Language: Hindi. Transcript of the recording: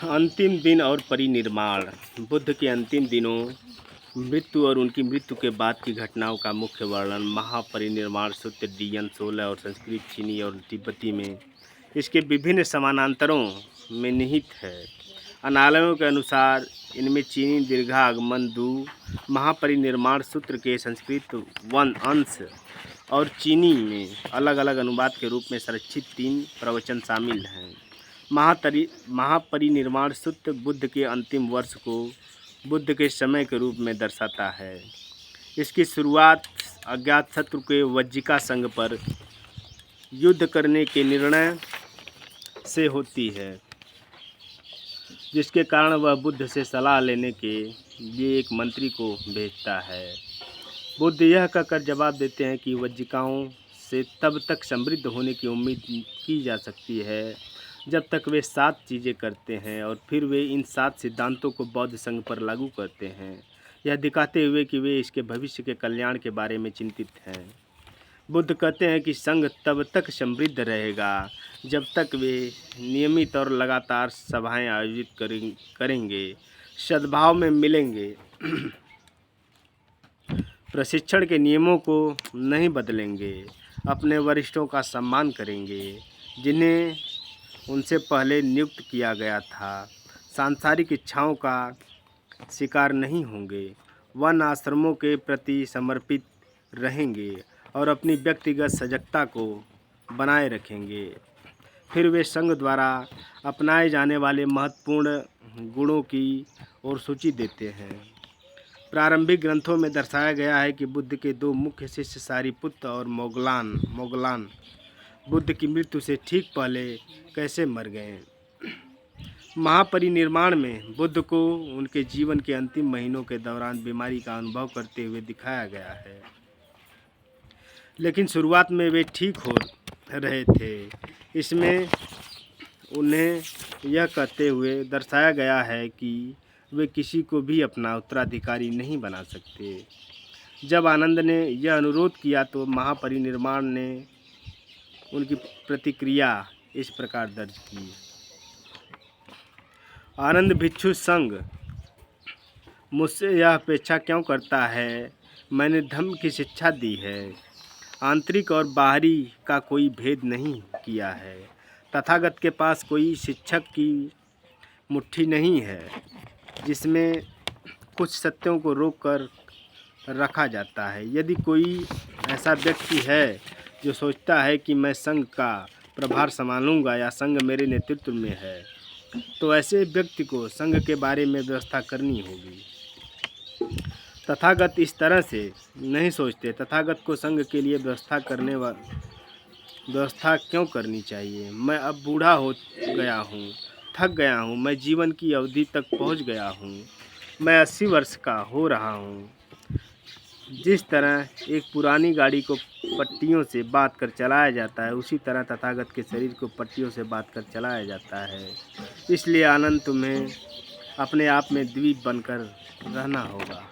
अंतिम दिन और परिनिर्वाण। बुद्ध के अंतिम दिनों, मृत्यु और उनकी मृत्यु के बाद की घटनाओं का मुख्य वर्णन महापरिनिर्वाण सूत्र DN 16 और संस्कृत, चीनी और तिब्बती में इसके विभिन्न समानांतरों में निहित है। अनालयों के अनुसार इनमें चीनी दीर्घागमन 2, महापरिनिर्वाण सूत्र के संस्कृत 1 अंश और चीनी में अलग अलग अनुवाद के रूप में संरक्षित 3 प्रवचन शामिल हैं। महापरिनिर्वाण सूत्र बुद्ध के अंतिम वर्ष को बुद्ध के समय के रूप में दर्शाता है। इसकी शुरुआत अज्ञात शत्रु के वज्जिका संघ पर युद्ध करने के निर्णय से होती है, जिसके कारण वह बुद्ध से सलाह लेने के लिए एक मंत्री को भेजता है। बुद्ध यह कहकर जवाब देते हैं कि वज्जिकाओं से तब तक समृद्ध होने की उम्मीद की जा सकती है जब तक वे 7 चीज़ें करते हैं और फिर वे इन 7 सिद्धांतों को बौद्ध संघ पर लागू करते हैं, यह दिखाते हुए कि वे इसके भविष्य के कल्याण के बारे में चिंतित हैं। बुद्ध कहते हैं कि संघ तब तक समृद्ध रहेगा जब तक वे नियमित और लगातार सभाएं आयोजित करेंगे, सद्भाव में मिलेंगे, प्रशिक्षण के नियमों को नहीं बदलेंगे, अपने वरिष्ठों का सम्मान करेंगे जिन्हें उनसे पहले नियुक्त किया गया था, सांसारिक इच्छाओं का शिकार नहीं होंगे, वन आश्रमों के प्रति समर्पित रहेंगे और अपनी व्यक्तिगत सजगता को बनाए रखेंगे। फिर वे संघ द्वारा अपनाए जाने वाले महत्वपूर्ण गुणों की ओर सूची देते हैं। प्रारंभिक ग्रंथों में दर्शाया गया है कि बुद्ध के 2 मुख्य शिष्य सारिपुत्त और मोगलान बुद्ध की मृत्यु से ठीक पहले कैसे मर गए। महापरिनिर्वाण में बुद्ध को उनके जीवन के अंतिम महीनों के दौरान बीमारी का अनुभव करते हुए दिखाया गया है, लेकिन शुरुआत में वे ठीक हो रहे थे। इसमें उन्हें यह कहते हुए दर्शाया गया है कि वे किसी को भी अपना उत्तराधिकारी नहीं बना सकते। जब आनंद ने यह अनुरोध किया तो महापरिनिर्वाण ने उनकी प्रतिक्रिया इस प्रकार दर्ज की। आनंद भिक्षु संघ मुझसे यह अपेक्षा क्यों करता है? मैंने धम्म की शिक्षा दी है, आंतरिक और बाहरी का कोई भेद नहीं किया है। तथागत के पास कोई शिक्षक की मुट्ठी नहीं है जिसमें कुछ सत्यों को रोक कर रखा जाता है। यदि कोई ऐसा व्यक्ति है जो सोचता है कि मैं संघ का प्रभार संभालूंगा या संघ मेरे नेतृत्व में है, तो ऐसे व्यक्ति को संघ के बारे में व्यवस्था करनी होगी। तथागत इस तरह से नहीं सोचते। तथागत को संघ के लिए व्यवस्था क्यों करनी चाहिए? मैं अब बूढ़ा हो गया हूँ, थक गया हूँ, मैं जीवन की अवधि तक पहुँच गया हूँ, मैं 80 वर्ष का हो रहा हूँ। जिस तरह एक पुरानी गाड़ी को पट्टियों से बांध कर चलाया जाता है, उसी तरह तथागत के शरीर को पट्टियों से बांध कर चलाया जाता है। इसलिए आनंद तुम्हें अपने आप में द्वीप बनकर रहना होगा।